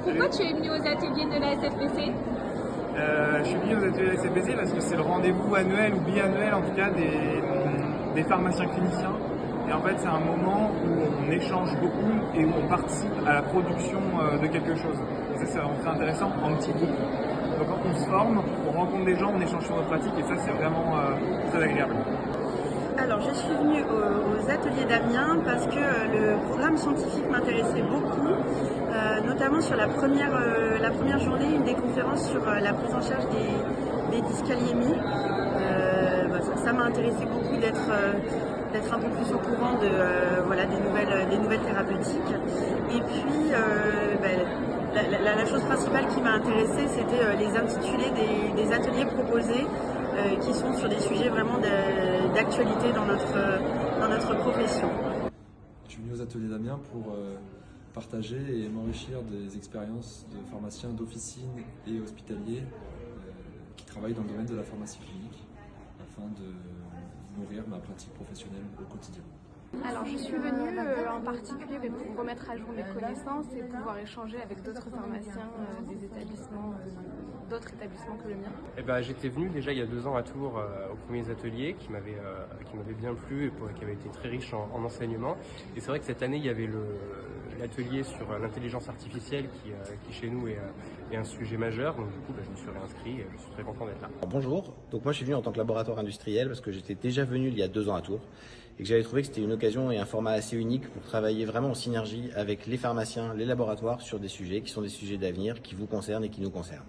Pourquoi tu es venu aux ateliers de la SFPC? Je suis venu aux ateliers de la SFPC parce que c'est le rendez-vous annuel ou biannuel en tout cas des pharmaciens cliniciens. Et en fait, c'est un moment où on échange beaucoup et où on participe à la production de quelque chose. Et ça, c'est vraiment très intéressant en petit groupe. Donc, on se forme, on rencontre des gens, on échange sur nos pratiques et ça, c'est vraiment très agréable. Alors, je suis venue aux ateliers d'Amiens parce que le programme scientifique m'intéressait beaucoup, notamment sur la première journée, une des conférences sur la prise en charge des dyscaliémies. Ça m'a intéressé beaucoup d'être un peu plus au courant des nouvelles thérapeutiques. Et puis, la chose principale qui m'a intéressée, c'était les intitulés des ateliers proposés qui sont sur des sujets vraiment d'actualité dans notre profession. Je suis venu aux ateliers d'Amiens pour partager et m'enrichir des expériences de pharmaciens d'officine et hospitaliers qui travaillent dans le domaine de la pharmacie clinique afin de nourrir ma pratique professionnelle au quotidien. Alors je suis venue en particulier pour remettre à jour mes connaissances et pouvoir échanger avec d'autres pharmaciens d'autres établissements que le mien. J'étais venu déjà il y a 2 ans à Tours aux premiers ateliers qui m'avaient bien plu et qui avaient été très riches en enseignements. Et c'est vrai que cette année il y avait l'atelier sur l'intelligence artificielle qui chez nous est un sujet majeur. Donc du coup je me suis réinscrit et je suis très content d'être là. Bonjour, donc moi je suis venu en tant que laboratoire industriel parce que j'étais déjà venu il y a 2 ans à Tours et que j'avais trouvé que c'était une occasion et un format assez unique pour travailler vraiment en synergie avec les pharmaciens, les laboratoires sur des sujets qui sont des sujets d'avenir qui vous concernent et qui nous concernent.